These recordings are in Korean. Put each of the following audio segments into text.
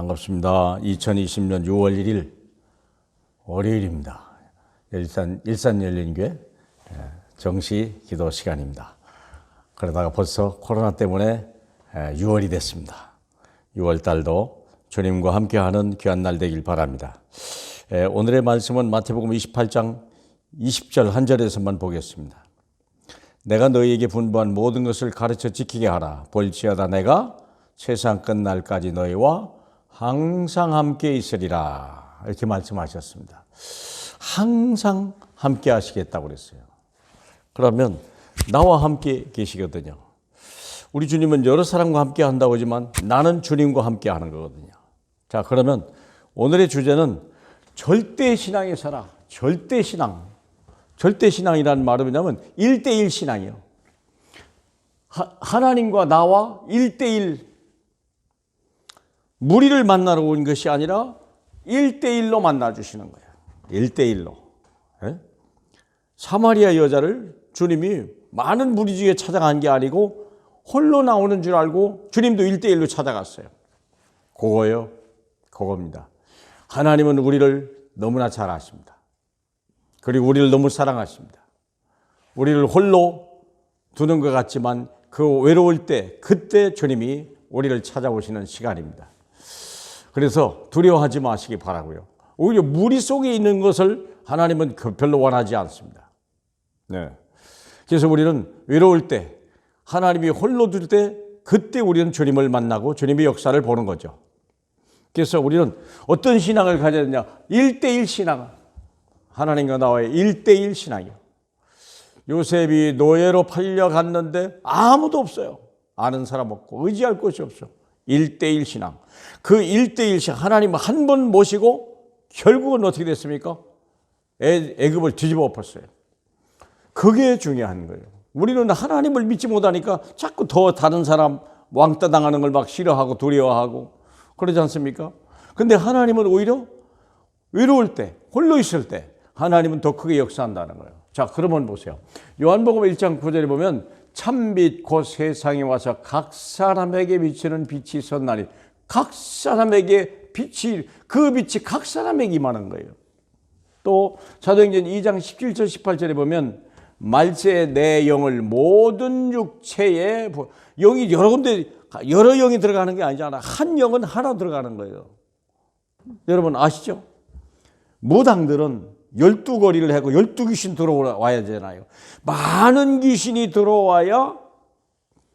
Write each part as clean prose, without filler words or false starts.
반갑습니다. 2020년 6월 1일 월요일입니다. 일산열린교회 정시 기도 시간입니다. 그러다가 벌써 코로나 때문에 6월이 됐습니다. 6월 달도 주님과 함께하는 귀한 날 되길 바랍니다. 오늘의 말씀은 마태복음 28장 20절 한 절에서만 보겠습니다. 내가 너희에게 분부한 모든 것을 가르쳐 지키게 하라. 볼지어다 내가 세상 끝날까지 너희와 항상 함께 있으리라. 이렇게 말씀하셨습니다. 항상 함께 하시겠다고 그랬어요. 그러면 나와 함께 계시거든요. 우리 주님은 여러 사람과 함께 한다고 하지만 나는 주님과 함께 하는 거거든요. 자, 그러면 오늘의 주제는 절대신앙에 살아. 절대신앙. 절대신앙이라는 말은 뭐냐면 1대1 신앙이요. 하나님과 나와 1대1. 무리를 만나러 온 것이 아니라 1대1로 만나주시는 거예요. 1대1로. 사마리아 여자를 주님이 많은 무리 중에 찾아간 게 아니고 홀로 나오는 줄 알고 주님도 1대1로 찾아갔어요. 그겁니다. 하나님은 우리를 너무나 잘 아십니다. 그리고 우리를 너무 사랑하십니다. 우리를 홀로 두는 것 같지만 그 외로울 때 그때 주님이 우리를 찾아오시는 시간입니다. 그래서 두려워하지 마시기 바라고요. 오히려 무리 속에 있는 것을 하나님은 별로 원하지 않습니다. 그래서 우리는 외로울 때 하나님이 홀로 둘 때 그때 우리는 주님을 만나고 주님의 역사를 보는 거죠. 그래서 우리는 어떤 신앙을 가져야 되냐? 1대1 신앙. 하나님과 나와의 1대1 신앙이요. 요셉이 노예로 팔려갔는데 아무도 없어요. 아는 사람 없고 의지할 곳이 없어. 1대1 신앙. 그 1대1 신앙 하나님 한 번 모시고 결국은 어떻게 됐습니까? 애굽을 뒤집어 엎었어요. 그게 중요한 거예요. 우리는 하나님을 믿지 못하니까 자꾸 더 다른 사람 왕따 당하는 걸 막 싫어하고 두려워하고 그러지 않습니까? 근데 하나님은 오히려 외로울 때, 홀로 있을 때 하나님은 더 크게 역사한다는 거예요. 자, 그러면 보세요. 요한복음 1장 9절에 보면 참빛 곧 세상에 와서 각 사람에게 비치는 빛이 섰나니 각 사람에게 빛이 그 빛이 각 사람에게 임하는 거예요. 또 사도행전 2장 17절 18절에 보면 말세 내 영을 모든 육체에 영이 여러 군데 여러 영이 들어가는 게 아니잖아. 한 영은 하나 들어가는 거예요. 여러분 아시죠? 무당들은 12거리를 하고 12귀신 들어와야 되잖아요. 많은 귀신이 들어와야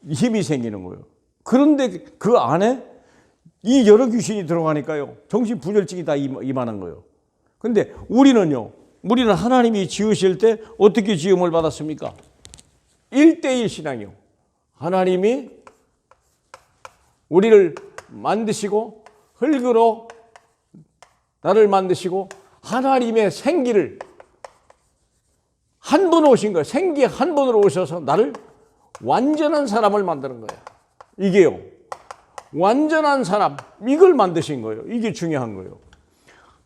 힘이 생기는 거예요. 그런데 그 안에 이 여러 귀신이 들어가니까요. 정신분열증이 다 임하는 거예요. 그런데 우리는 하나님이 지으실 때 어떻게 지음을 받았습니까? 1대1 신앙이요. 하나님이 우리를 만드시고 흙으로 나를 만드시고 하나님의 생기를 한 번 오신 거예요. 생기 한 번으로 오셔서 나를 완전한 사람을 만드는 거예요. 이게요. 완전한 사람, 이걸 만드신 거예요. 이게 중요한 거예요.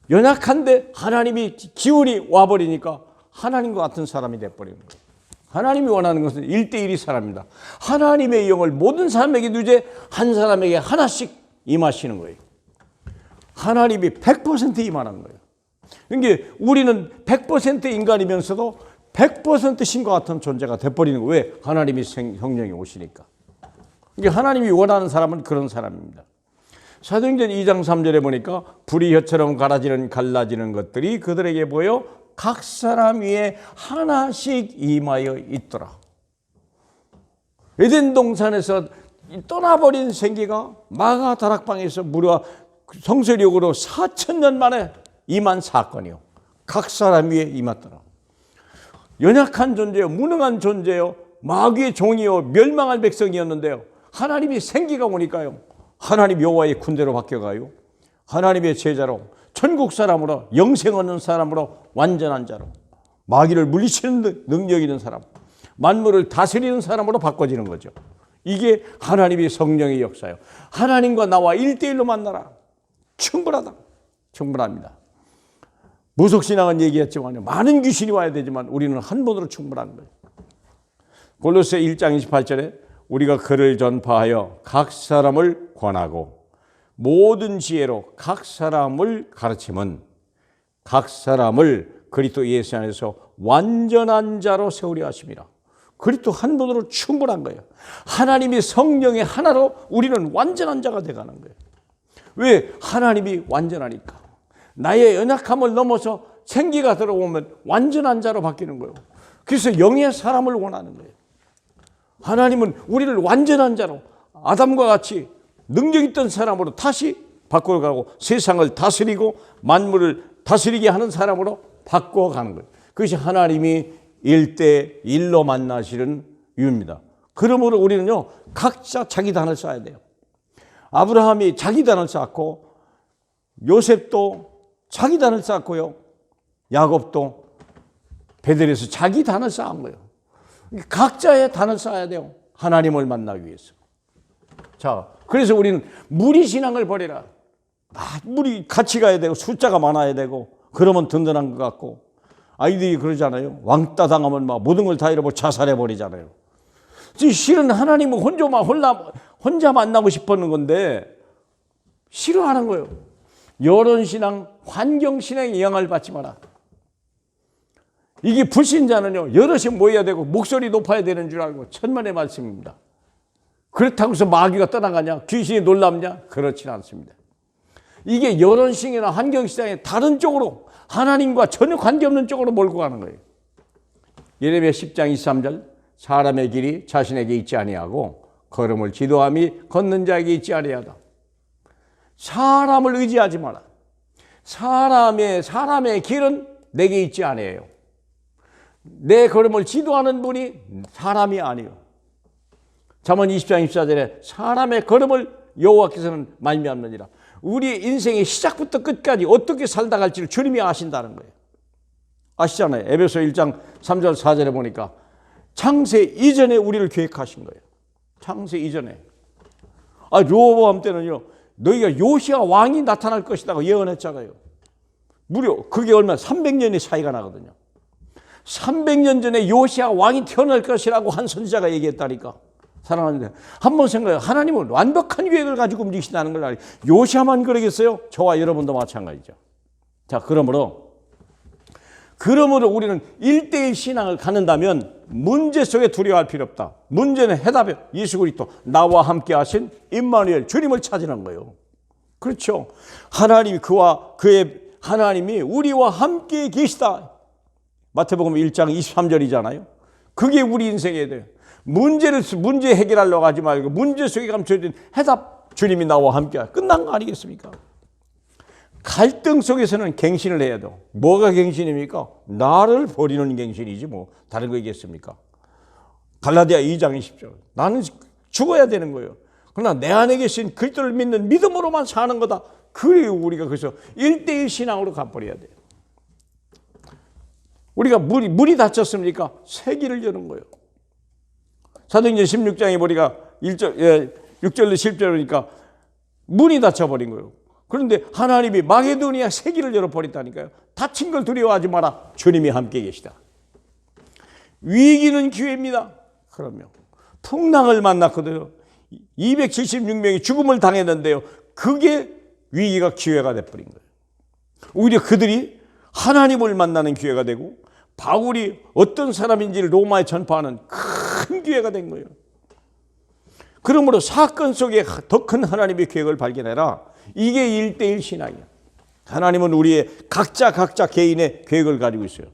연약한데 하나님이 기운이 와버리니까 하나님과 같은 사람이 돼버리는 거예요. 하나님이 원하는 것은 1대1이 사람입니다. 하나님의 영을 모든 사람에게 두되 한 사람에게 하나씩 임하시는 거예요. 하나님이 100% 임하는 거예요. 그러니까 우리는 100% 인간이면서도 100% 신과 같은 존재가 돼버리는 거예요. 왜? 하나님이 성령이 오시니까. 그러니까 하나님이 원하는 사람은 그런 사람입니다. 사도행전 2장 3절에 보니까 불이 혀처럼 갈라지는 것들이 그들에게 보여 각 사람 위에 하나씩 임하여 있더라. 에덴 동산에서 떠나버린 생기가 마가 다락방에서 무려 성서력으로 4,000년 만에 임한 사건이요. 각 사람 위에 임했더라. 연약한 존재요, 무능한 존재요, 마귀의 종이요, 멸망할 백성이었는데요. 하나님이 생기가 오니까요. 하나님 여호와의 군대로 바뀌어가요. 하나님의 제자로 천국 사람으로 영생 얻는 사람으로 완전한 자로 마귀를 물리치는 능력 있는 사람, 만물을 다스리는 사람으로 바꿔지는 거죠. 이게 하나님의 성령의 역사예요. 하나님과 나와 1대1로 만나라. 충분합니다. 무속신앙은 얘기했지만 많은 귀신이 와야 되지만 우리는 한 번으로 충분한 거예요. 골로새 1장 28절에 우리가 그를 전파하여 각 사람을 권하고 모든 지혜로 각 사람을 가르치면 각 사람을 그리스도 예수 안에서 완전한 자로 세우려 하심이라. 그리스도 한 분으로 충분한 거예요. 하나님이 성령의 하나로 우리는 완전한 자가 되어가는 거예요. 왜? 하나님이 완전하니까. 나의 연약함을 넘어서 생기가 들어오면 완전한 자로 바뀌는 거예요. 그래서 영의 사람을 원하는 거예요. 하나님은 우리를 완전한 자로 아담과 같이 능력 있던 사람으로 다시 바꿔가고 세상을 다스리고 만물을 다스리게 하는 사람으로 바꿔가는 거예요. 그것이 하나님이 1대1로 만나시는 이유입니다. 그러므로 우리는요, 각자 자기 단을 쌓아야 돼요. 아브라함이 자기 단을 쌓고, 요셉도 자기 단을 쌓고요, 야곱도 베들에서 자기 단을 쌓은 거예요. 각자의 단을 쌓아야 돼요. 하나님을 만나기 위해서. 자, 그래서 우리는 무리신앙을 버리라. 무리 같이 가야 되고 숫자가 많아야 되고 그러면 든든한 것 같고, 아이들이 그러잖아요. 왕따 당하면 막 모든 걸 다 잃어버리고 자살해 버리잖아요. 실은 하나님은 혼자 만나고 싶었는 건데 싫어하는 거예요. 여론신앙, 환경신앙에 영향을 받지 마라. 이게 불신자는요, 여럿이 모여야 되고 목소리 높아야 되는 줄 알고 천만의 말씀입니다. 그렇다고 해서 마귀가 떠나가냐? 귀신이 놀랍냐? 그렇지는 않습니다. 이게 여론신앙이나 환경신앙의 다른 쪽으로, 하나님과 전혀 관계없는 쪽으로 몰고 가는 거예요. 예레미야 10장 23절, 사람의 길이 자신에게 있지 아니하고 걸음을 지도함이 걷는 자에게 있지 아니하다. 사람을 의지하지 마라. 사람의 길은 내게 있지 아니에요. 내 걸음을 지도하는 분이 사람이 아니에요. 잠언 20장 24절에 사람의 걸음을 여호와께서는 말미암느니라. 우리 인생의 시작부터 끝까지 어떻게 살다 갈지를 주님이 아신다는 거예요. 아시잖아요. 에베소 1장 3절 4절에 보니까 창세 이전에 우리를 계획하신 거예요. 창세 이전에. 르호보암 때는요, 너희가 요시아 왕이 나타날 것이라고 예언했잖아요. 무려 그게 얼마 300년의 차이가 나거든요. 300년 전에 요시아 왕이 태어날 것이라고 한 선지자가 얘기했다니까. 사랑하는데 한번 생각해요. 하나님은 완벽한 계획을 가지고 움직이신다는 걸 알아요. 요시아만 그러겠어요? 저와 여러분도 마찬가지죠. 자, 그러므로 우리는 1대1 신앙을 갖는다면 문제 속에 두려워할 필요 없다. 문제는 해답이에요. 예수 그리스도 나와 함께 하신 임마누엘 주님을 찾으는 거예요. 그렇죠. 하나님이 우리와 함께 계시다. 마태복음 1장 23절이잖아요. 그게 우리 인생에 돼요. 문제 해결하려고 하지 말고 문제 속에 감춰진 해답, 주님이 나와 함께 끝난 거 아니겠습니까? 갈등 속에서는 갱신을 해야 돼요. 뭐가 갱신입니까? 나를 버리는 갱신이지 뭐 다른 거 있겠습니까? 갈라디아 2장 20절. 나는 죽어야 되는 거예요. 그러나 내 안에 계신 그리스도를 믿는 믿음으로만 사는 거다. 그래요. 우리가 그래서 1대1 신앙으로 가버려야 돼요. 우리가 물이 닫혔습니까? 새 길을 여는 거예요. 사도행전 16장에 보니까 6절로 10절이니까 문이 닫혀버린 거예요. 그런데 하나님이 마게도니아 새 길을 열어버렸다니까요. 닫힌 걸 두려워하지 마라. 주님이 함께 계시다. 위기는 기회입니다. 그러면 풍랑을 만났거든요. 276명이 죽음을 당했는데요. 그게 위기가 기회가 돼버린 거예요. 오히려 그들이 하나님을 만나는 기회가 되고 바울이 어떤 사람인지를 로마에 전파하는 큰 기회가 된 거예요. 그러므로 사건 속에 더 큰 하나님의 계획을 발견해라. 이게 1대1 신앙이에요. 하나님은 우리의 각자 개인의 계획을 가지고 있어요.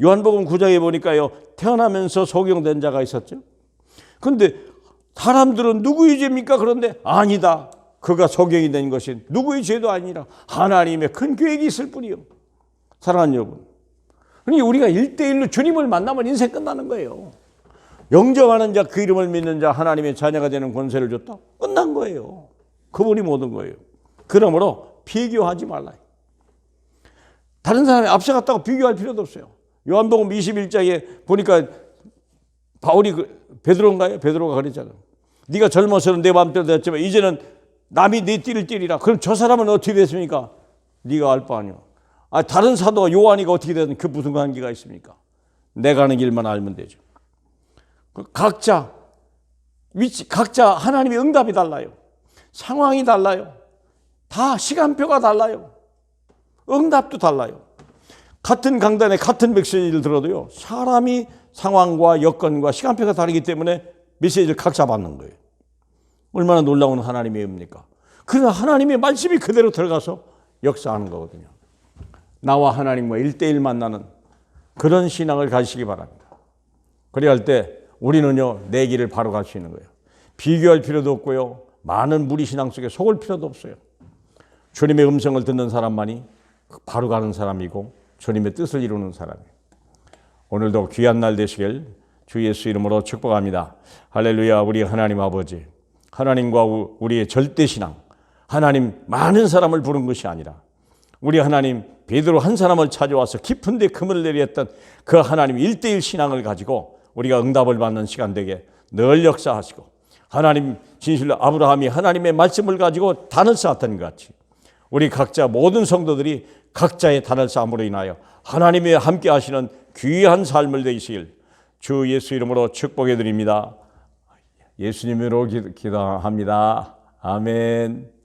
요한복음 9장에 보니까요, 태어나면서 소경된 자가 있었죠. 그런데 사람들은 누구의 죄입니까? 그런데 아니다. 그가 소경이 된 것이 누구의 죄도 아니라 하나님의 큰 계획이 있을 뿐이요. 사랑하는 여러분, 그러니 우리가 1대1로 주님을 만나면 인생 끝나는 거예요. 영접하는 자, 그 이름을 믿는 자, 하나님의 자녀가 되는 권세를 줬다? 끝난 거예요. 그분이 모든 거예요. 그러므로 비교하지 말라. 다른 사람이 앞서갔다고 비교할 필요도 없어요. 요한복음 21장에 보니까 바울이 베드로인가요? 베드로가 그랬잖아요. 네가 젊어서는 내 마음대로 됐지만 이제는 남이 네 띠를 띠리라. 그럼 저 사람은 어떻게 됐습니까? 네가 알 바 아니야. 다른 사도가 요한이가 어떻게 되든 그 무슨 관계가 있습니까? 내가 가는 길만 알면 되죠. 각자 하나님의 응답이 달라요. 상황이 달라요. 다 시간표가 달라요. 응답도 달라요. 같은 강단에 같은 메시지를 들어도요, 사람이 상황과 여건과 시간표가 다르기 때문에 메시지를 각자 받는 거예요. 얼마나 놀라운 하나님의 은혜입니까? 그러나 하나님의 말씀이 그대로 들어가서 역사하는 거거든요. 나와 하나님과 1대1 만나는 그런 신앙을 가지시기 바랍니다. 그래야 할 때 우리는요, 내 길을 바로 갈 수 있는 거예요. 비교할 필요도 없고요, 많은 무리신앙 속에 속을 필요도 없어요. 주님의 음성을 듣는 사람만이 바로 가는 사람이고 주님의 뜻을 이루는 사람이에요. 오늘도 귀한 날 되시길 주 예수 이름으로 축복합니다. 할렐루야. 우리 하나님 아버지, 하나님과 우리의 절대신앙, 하나님 많은 사람을 부른 것이 아니라 우리 하나님 베드로 한 사람을 찾아와서 깊은 데 금을 내렸던 그 하나님 1대1 신앙을 가지고 우리가 응답을 받는 시간 되게 늘 역사하시고, 하나님 진실로 아브라함이 하나님의 말씀을 가지고 단을 쌓았던 것 같이 우리 각자 모든 성도들이 각자의 단을 쌓음으로 인하여 하나님이 함께 하시는 귀한 삶을 되시길 주 예수 이름으로 축복해 드립니다. 예수님으로 기도합니다. 아멘.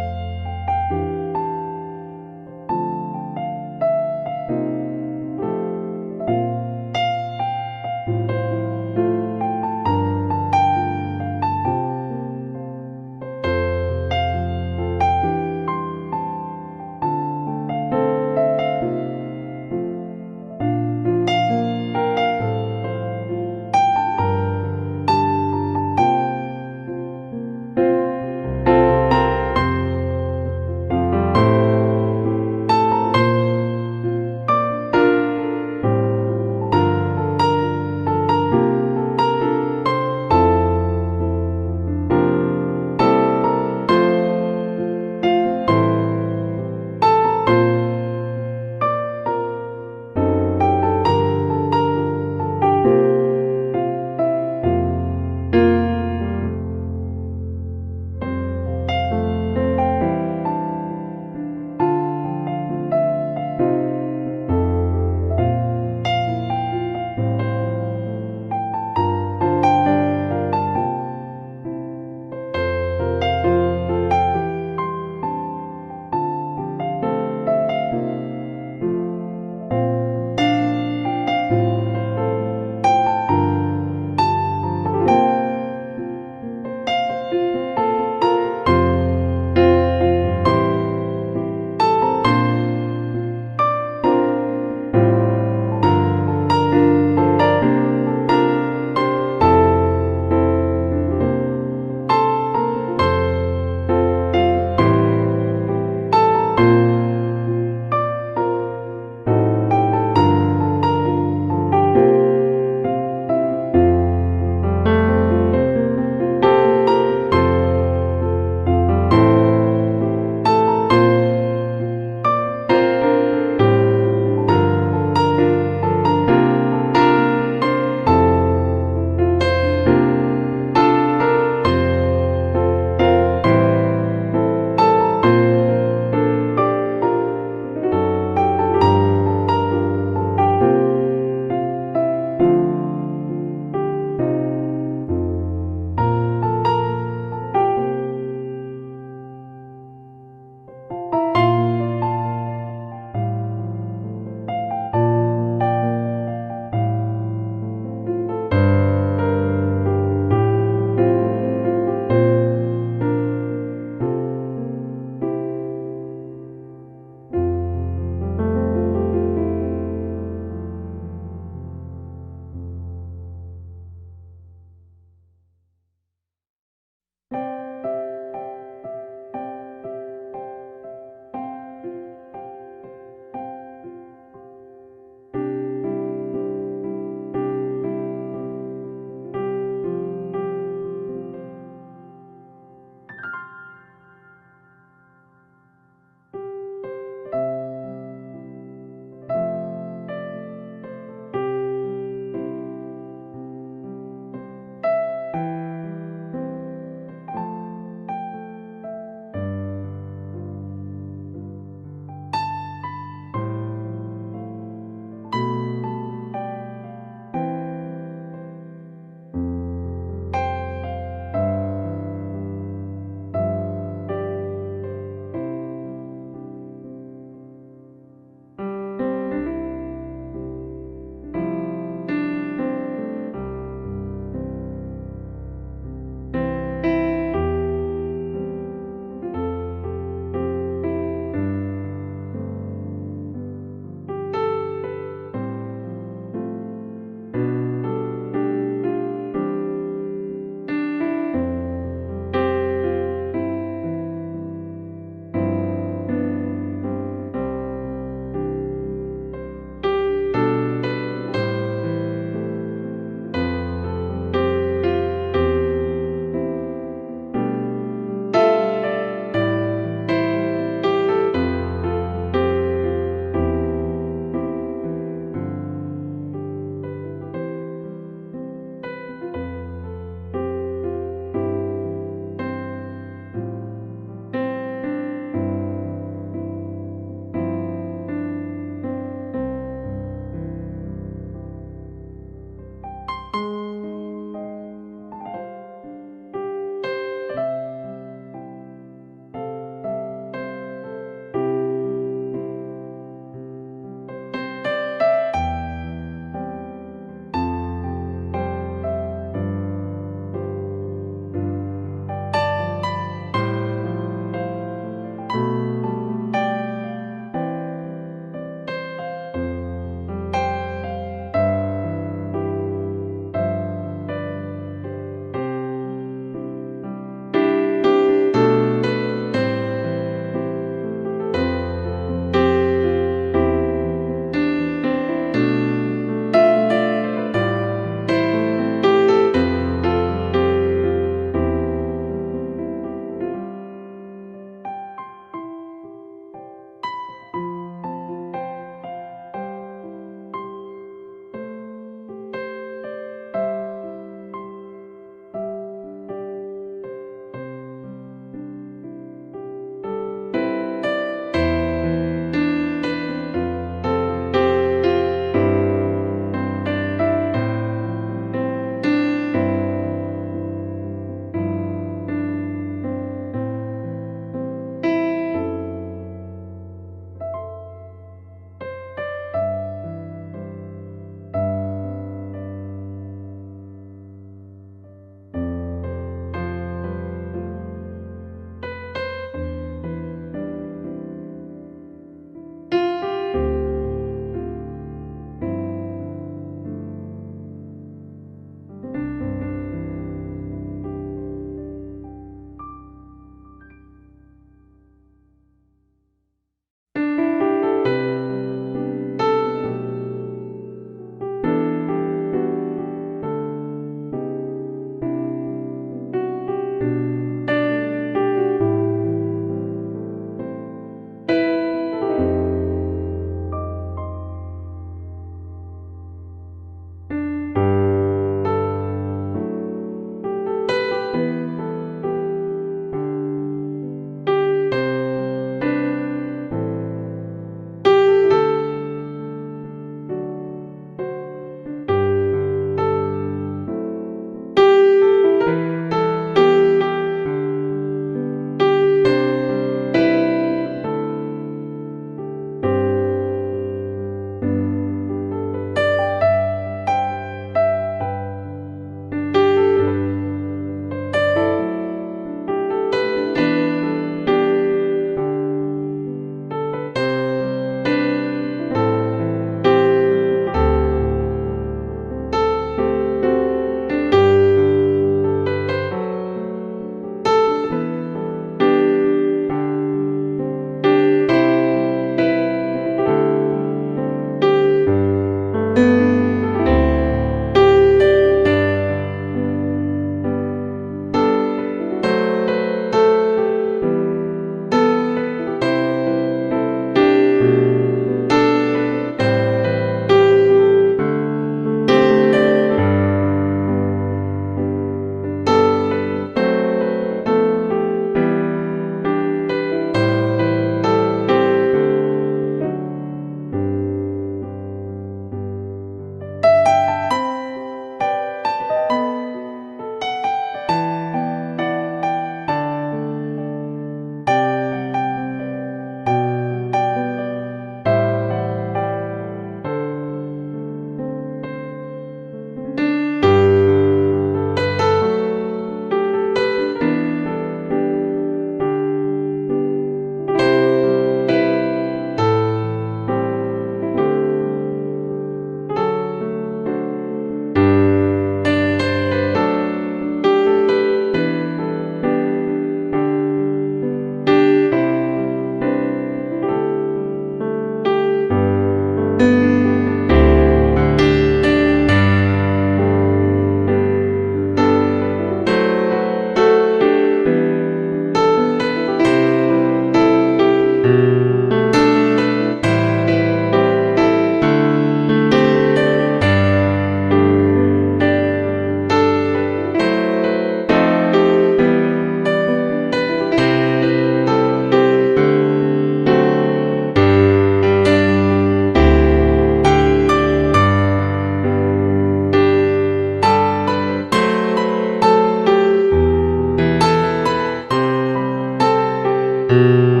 아멘.